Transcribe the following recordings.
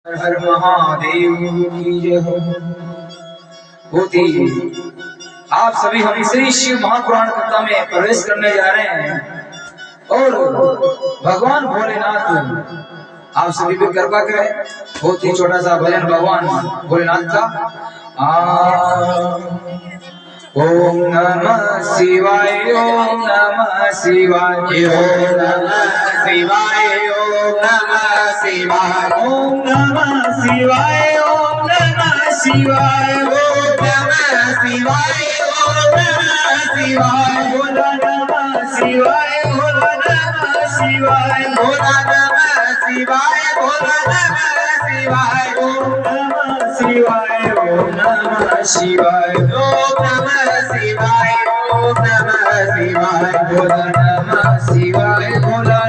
हर हर महादेव की जय हो। होती आप सभी हम श्री शिव महापुराण कथा में प्रवेश करने जा रहे हैं और भगवान भोलेनाथ आप सभी पे कृपा करें। बहुत ही छोटा सा भजन भगवान भोलेनाथ का। ओम नमः शिवाय ओम नमः शिवाय ओम नमः शिवाय ओम नमः शिवाय ओम नमः शिवाय ओम नमः शिवाय ओम नमः शिवाय ओम नमः शिवाय भोला नमः शिवाय भोला नमः शिवाय भोला नमः शिवाय भोला नमः शिवाय ओम नमः शिवाय ओम नमः शिवाय ओम नमः शिवाय ओम नमः शिवाय भोला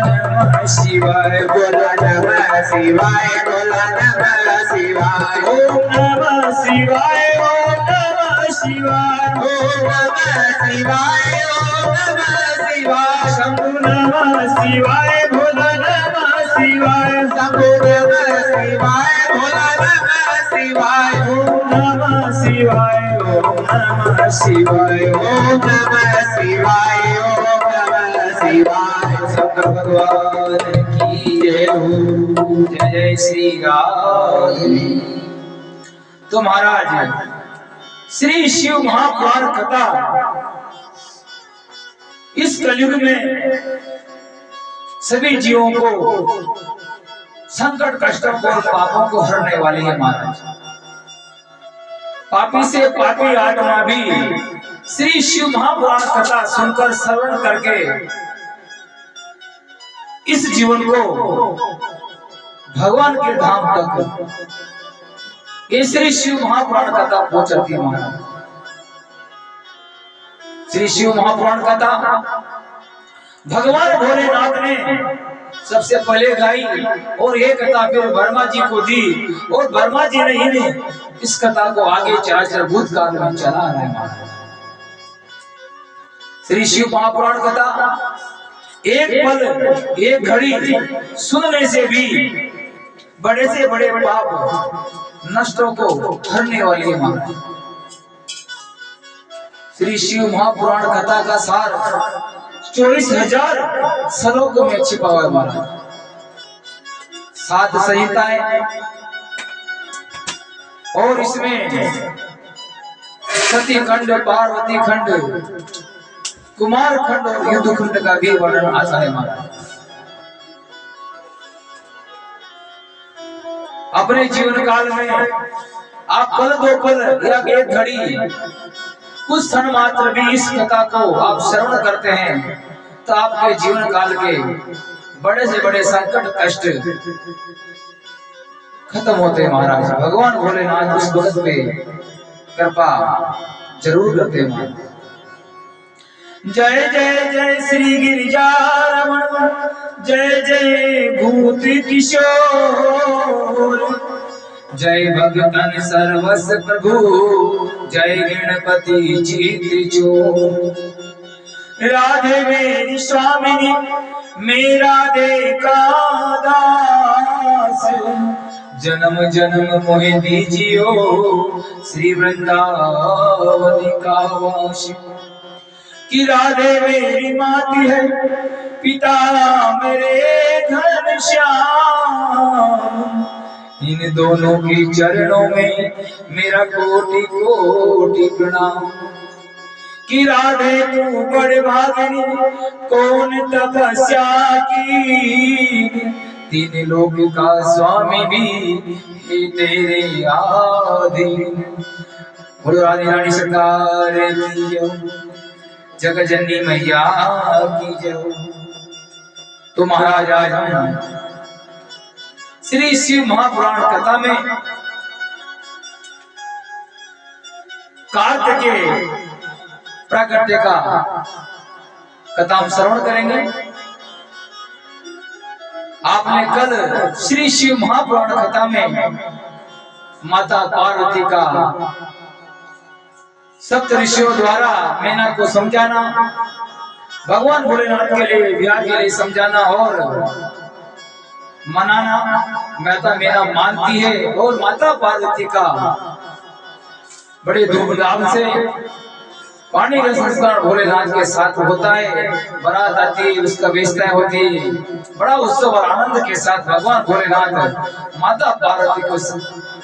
नमः शिवाय भोला नमः शिवाय भोला नमः शिवाय भोला नमः शिवाय ओम नमः शिवाय ओम नमः शिवाय ओम नमः शिवाय ओम नमः शिवाय शंभु नमः शिवाय भोला नमः शिवाय शंभु नमः शिवाय भोला नमः शिवाय ओम नमः शिवाय ओम नमः शिवाय ओम नमः शिवाय ओम नमः शिवाय शंकर भगवान की जय हो। जय जय श्री राम। तो महाराज श्री शिव महापुराण कथा इस कलयुग में सभी जीवों को संकट कष्टों और पापों को हरने वाली है। महाराज पापी से पापी आत्मा भी श्री शिव महापुराण कथा सुनकर श्रवण करके इस जीवन को भगवान के धाम तक ये श्री शिव महापुराण कथा पहुंचाती है। महाराज श्री शिव महापुराण कथा भगवान भोलेनाथ ने सबसे पहले गाई और ये कथा फिर वर्मा जी को दी और वर्मा जी ने इन्हें इस कथा को आगे चराचर भूतकाल में चला रहे। महाराज श्री शिव महापुराण कथा एक पल एक घड़ी सुनने से भी बड़े से बड़े पाप नष्टों को हरने वाली है। महाराज श्री शिव महापुराण कथा का सार 24,000 श्लोकों में छिपा हुआ है। महाराज 7 संहिताएं और इसमें सती खंड पार्वती खंड कुमार खंड और युद्ध खंड का भी वर्णन आता है। महाराज अपने जीवन काल में आप पल दो पल या एक घड़ी कुछ क्षण मात्र भी इस कथा को आप श्रवण करते हैं तो आपके जीवन काल के बड़े से बड़े संकट कष्ट खत्म होते हैं। महाराज भगवान भोलेनाथ उस भक्त पे कृपा जरूर करते हैं। जय जय जय श्री गिरिजा रमण जय जय भूत किशोर जय भगतन सर्वस प्रभु जय गणपति चित चोर राधे मेरी स्वामिनी मेरा देखा दास जन्म जन्म मोहे दीजियो श्री वृंदावन का वास कि राधे मेरी माती है पिता मेरे घनश्याम इन दोनों के चरणों में मेरा कोटि कोटि प्रणाम कि राधे तू बड़े भागिनी कौन तपस्या की 3 लोक का स्वामी भी हे तेरे आधीन। बोलो राधे रानी सरकार की जय जगजननी मैया की जय। तो महाराज आज हम श्री शिव महापुराण कथा में कार्तिकेय प्राकट्य का कथा हम श्रवण करेंगे। आपने कल श्री शिव महापुराण कथा में माता पार्वती का सप्त ऋषियों द्वारा मैना को समझाना भगवान भोलेनाथ के लिए विवाह के लिए समझाना और मनाना माता मेरा मानती है। और माता पार्वती का बड़े धूमधाम से पानी का संस्कार भोलेनाथ के साथ होता है। बारात आती है, उसका व्यवस्था होती है, बड़ा उत्सव और आनंद के साथ भगवान भोलेनाथ माता पार्वती को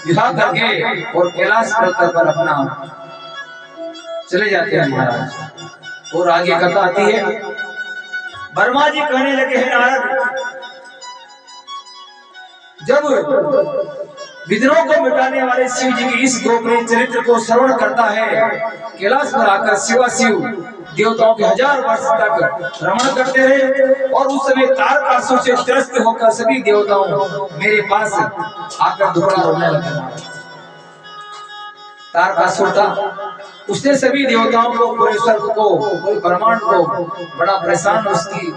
विवाह करके और कैलाश पर्वत पर अपना चले जाते हैं महाराज। और आगे कथा आती है, वर्मा जी कहने लगे हैं नारद, जब विद्रोह को मिटाने वाले शिव जी के इस गोपनीय चरित्र को श्रवण करता है, कैलाश पर आकर शिवाशिव देवताओं के 1000 वर्ष तक रमण करते रहे। और उस समय तारकासुर से त्रस्त होकर सभी देवताओं मेरे पास आकर दुखड़ा रोने लगे। तारकासुर था, उसने सभी देवताओं को, पूरे स्वर्ग को, पूरे ब्रह्मांड को बड़ा परेशान उसकी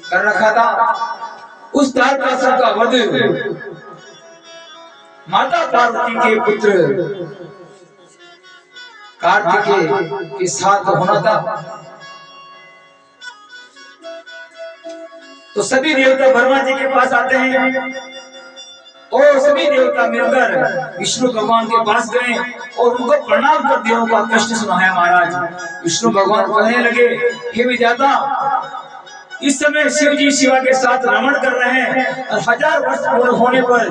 कर रखा था। उस तारकासुर का वध माता पार्वती के पुत्र कार्तिकेय के साथ होना था। तो सभी देवता ब्रह्मा जी के पास आते हैं और सभी देवता मिलकर विष्णु भगवान के पास गए और उनको प्रणाम कर देवों का कष्ट सुनाया। महाराज विष्णु भगवान कहने लगे, हे विधाता, इस समय शिव जी शिवा के साथ रमण कर रहे हैं और 1000 वर्ष पूर्ण होने पर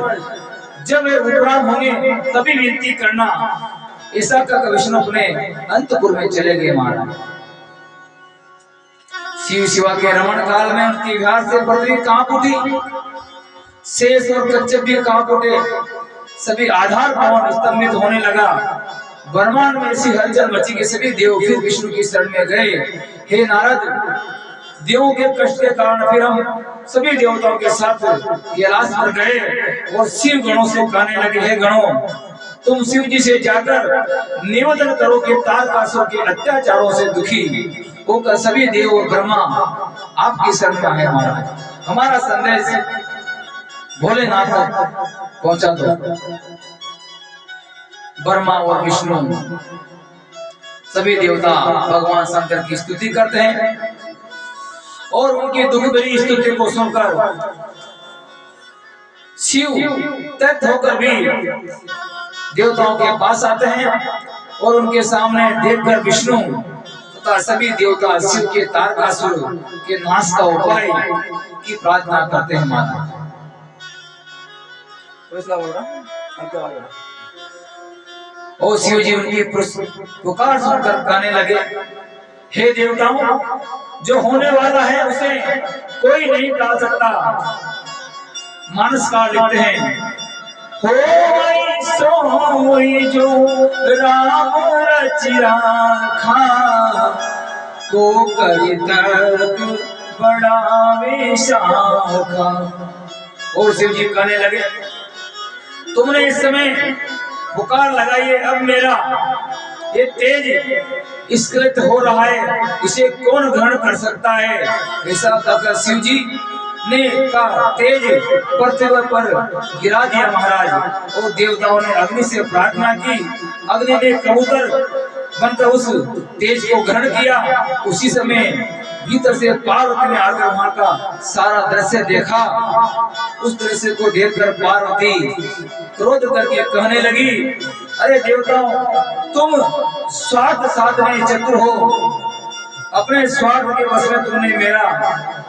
जब वे विश्राम होंगे तभी विनती करना। ऐसा कहकर विष्णु अपने अंतपुर में चले गए। महाराज शिव शिवा के रमण काल में उनकी विहार से पृथ्वी कांप उठी, शेष और कच्छप भी कांप उठे, सभी आधार पवन स्तंभित होने लगा। ब्रह्मांड में ऐसी हलचल मची कि सभी देव फिर विष्णु की शरण में गए। हे नारद, देवों के कष्ट के कारण फिर हम सभी देवताओं के साथ कैलाश पर गए और शिव गणों से कहने लगे, हे गणों, तुम शिव जी से जाकर निवेदन करो कि तारकासुर के अत्याचारों से दुखी होकर सभी देव और ब्रह्मा आपकी शरण में है। महाराज हमारा संदेश भोलेनाथ तक पहुंचा दो। ब्रह्मा और विष्णु सभी देवता भगवान शंकर की स्तुति करते हैं और उनकी दुख भरी स्तुति को सुनकर शिव तृप्त होकर भी देवताओं के पास आते हैं और उनके सामने देखकर विष्णु तथा सभी देवता शिव के तारकासुर के नाश का उपाय की प्रार्थना करते हैं। माता और शिव जी उनकी पुकार सुनकर कहने लगे, हे देवताओं, जो होने वाला है उसे कोई नहीं टाल सकता। मानस काल लिखते हैं, हो सोई जो राम रचि राखा, को करि तर्क बढ़ावे शाखा। और शिव जी कहने लगे, तुमने इस समय पुकार लगाई है, अब मेरा ये तेज स्खलित हो रहा है, इसे कौन ग्रहण कर सकता है। ऐसा कहकर शिव जी ने का तेज पृथ्वी पर गिरा दिया। महाराज और देवताओं ने अग्नि से प्रार्थना की, अग्नि ने कबूतर बनकर उस तेज को ग्रहण किया। उसी समय भीतर से पार्वती ने आकर वहां का सारा दृश्य देखा। उस दृश्य को देखकर पार्वती क्रोध करके कहने लगी, अरे देवताओं, तुम स्वार्थ साधने चतुर हो, अपने स्वार्थ के वश में तुमने मेरा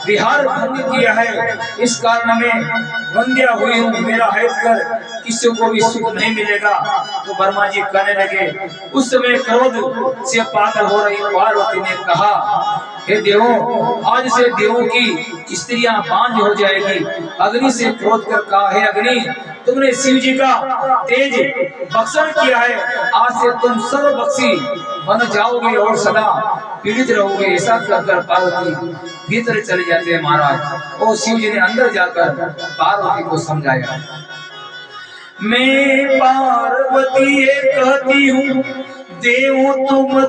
विहार भंग किया है। इस कारण में बंध्या हुई हूँ, मेरा हित कर किसी को भी सुख नहीं मिलेगा। तो ब्रह्मा जी कहने लगे। उस समय क्रोध से पागल हो रही पार्वती ने कहा, हे देवों, आज से देवों की स्त्रियां बांझ हो जाएगी। अग्नि से क्रोध कर कहा, हे अग्नि, तुमने शिव जी का तेज भक्षण किया है, आज से तुम सर्वभक्षी बन जाओगे और सदा पीड़ित रहोगे। ऐसा कहकर पार्वती भीतर चले जाते हैं। महाराज और शिव जी ने अंदर जाकर पार्वती को समझाया, मैं पार्वती ये कहती हूँ, देवो तुम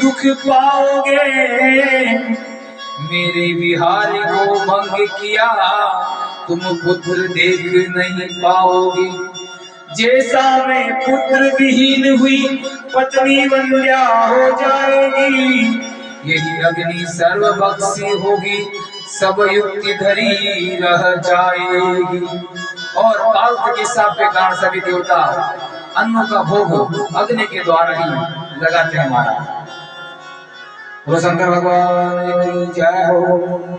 दुख पाओगे, मेरे विहार को भंग किया, तुम पुत्र देख नहीं पाओगे। जैसा मैं पुत्र विहीन हुई, पत्नी वंध्या हो जाएगी, यही अग्नि सर्वभक्षी होगी, सब युक्ति धरी रह जाएगी। और पालतू के हिसाब के कारण सभी देवता अन्नों का भोग अग्नि के द्वारा ही लगाते हैं। हमारा वो शंकर भगवान की जय हो।